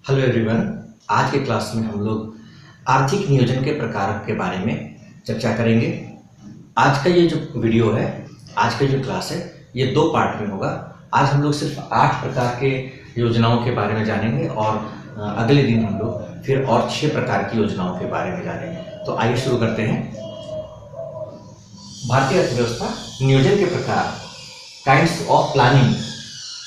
Hello everyone. आज के class में हम लोग आर्थिक नियोजन के प्रकार के बारे में चर्चा करेंगे। आज का ये जो वीडियो है, आज का जो क्लास है, ये 2 पार्ट में होगा। आज हम लोग सिर्फ 8 प्रकार के योजनाओं के बारे में जानेंगे और अगले दिन हम लोग फिर और 6 प्रकार की योजनाओं के बारे में जानेंगे। तो आइए शुरू करते हैं। भारतीय अर्थव्यवस्था नियोजन के प्रकार, काइंड्स ऑफ प्लानिंग।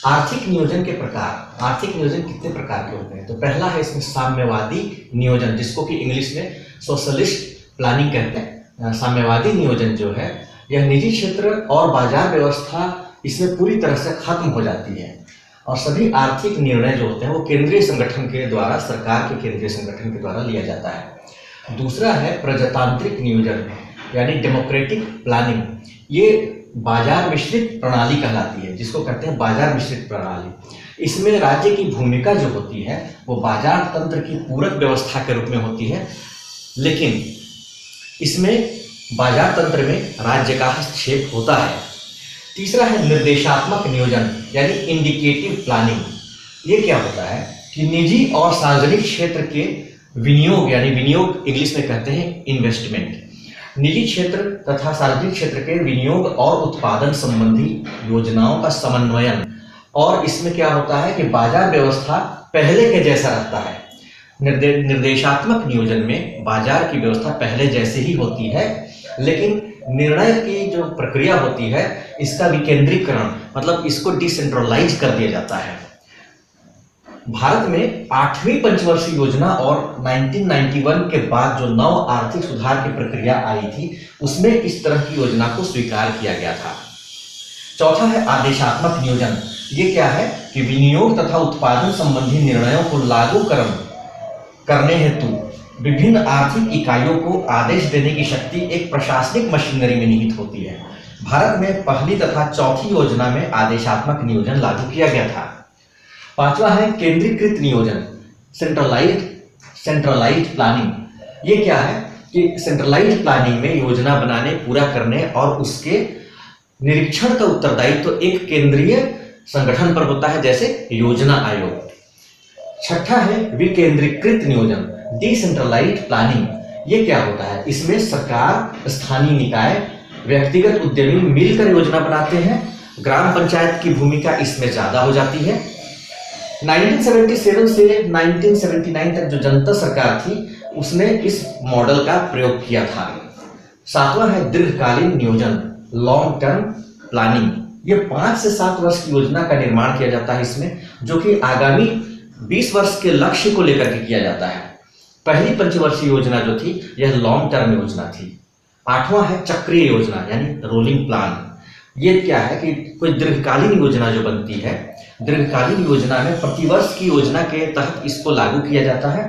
आर्थिक नियोजन के प्रकार, आर्थिक नियोजन कितने प्रकार के होते हैं? तो पहला है इसमें साम्यवादी नियोजन, जिसको कि इंग्लिश में सोशलिस्ट प्लानिंग कहते हैं। साम्यवादी नियोजन जो है, यह निजी क्षेत्र और बाजार व्यवस्था इसमें पूरी तरह से खत्म हो जाती है और सभी आर्थिक निर्णय जो होते हैं वो केंद्रीय संगठन के द्वारा, सरकार के केंद्रीय संगठन के द्वारा लिया जाता है। दूसरा है प्रजातांत्रिक नियोजन यानी डेमोक्रेटिक प्लानिंग। ये बाजार मिश्रित प्रणाली कहलाती है, जिसको कहते हैं बाजार मिश्रित प्रणाली। इसमें राज्य की भूमिका जो होती है वो बाजार तंत्र की पूरक व्यवस्था के रूप में होती है, लेकिन इसमें बाजार तंत्र में राज्य का हस्तक्षेप होता है। तीसरा है निर्देशात्मक नियोजन यानी इंडिकेटिव प्लानिंग। ये क्या होता है कि निजी और सार्वजनिक क्षेत्र के विनियोग, यानी विनियोग इंग्लिश में कहते हैं इन्वेस्टमेंट, निजी क्षेत्र तथा सार्वजनिक क्षेत्र के विनियोग और उत्पादन संबंधी योजनाओं का समन्वयन। और इसमें क्या होता है कि बाजार व्यवस्था पहले के जैसा रहता है। निर्देशात्मक नियोजन में बाजार की व्यवस्था पहले जैसे ही होती है, लेकिन निर्णय की जो प्रक्रिया होती है इसका विकेंद्रीकरण, मतलब इसको डिसेंट्रलाइज कर दिया जाता है। भारत में 8वीं पंचवर्षीय योजना और 1991 के बाद जो नव आर्थिक सुधार की प्रक्रिया आई थी, उसमें इस तरह की योजना को स्वीकार किया गया था। चौथा है आदेशात्मक नियोजन। ये क्या है कि विनियोग तथा उत्पादन संबंधी निर्णयों को लागू करने हेतु विभिन्न आर्थिक इकाइयों को आदेश देने की शक्ति एक प्रशासनिक मशीनरी में निहित होती है। भारत में पहली तथा चौथी योजना में आदेशात्मक नियोजन लागू किया गया था। पांचवा है केंद्रीकृत नियोजन, सेंट्रलाइज्ड प्लानिंग। ये क्या है कि सेंट्रलाइज्ड प्लानिंग में योजना बनाने, पूरा करने और उसके निरीक्षण का उत्तरदायित्व तो एक केंद्रीय संगठन पर होता है, जैसे योजना आयोग। छठा है विकेंद्रीकृत नियोजन, डिसेंट्रलाइज्ड प्लानिंग। ये क्या होता है? इसमें सरकार, स्थानीय निकाय, व्यक्तिगत उद्यमी मिलकर योजना बनाते हैं। ग्राम पंचायत की भूमिका इसमें ज्यादा हो जाती है। 1977 से 1979 तक जो जनता सरकार थी उसने इस मॉडल का प्रयोग किया था। सातवां है दीर्घकालीन नियोजन, लॉन्ग टर्म प्लानिंग। ये 5 से 7 वर्ष की योजना का निर्माण किया जाता है इसमें, जो कि आगामी 20 वर्ष के लक्ष्य को लेकर के किया जाता है। पहली पंचवर्षीय योजना जो थी यह लॉन्ग टर्म योजना थी। 8वां है चक्रीय योजना यानी रोलिंग प्लान। ये क्या है कि कोई दीर्घकालीन योजना जो बनती है, दीर्घकालीन योजना में प्रतिवर्ष की योजना के तहत इसको लागू किया जाता है।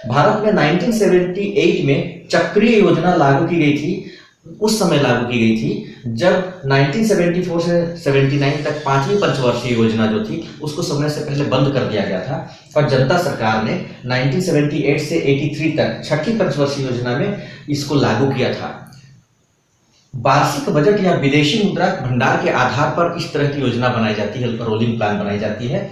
भारत में 1978 में चक्रीय योजना लागू की गई थी। उस समय लागू की गई थी जब 1974 से 79 तक 5वीं पंचवर्षीय योजना जो थी उसको समय से पहले बंद कर दिया गया था, और जनता सरकार ने 1978 से 83 तक 6ठी पंचवर्षीय योजना में इसको लागू किया था। वार्षिक बजट या विदेशी मुद्रा भंडार के आधार पर इस तरह की योजना बनाई जाती है, रोलिंग प्लान बनाई जाती है।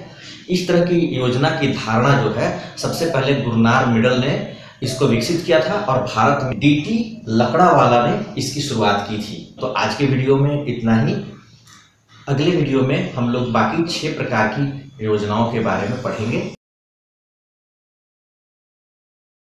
इस तरह की योजना की धारणा जो है सबसे पहले गुरनार मिडल ने इसको विकसित किया था और भारत में डीटी लकड़ावाला ने इसकी शुरुआत की थी। तो आज के वीडियो में इतना ही। अगले वीडियो में हम लोग बाकी 6 प्रकार की योजनाओं के बारे में पढ़ेंगे।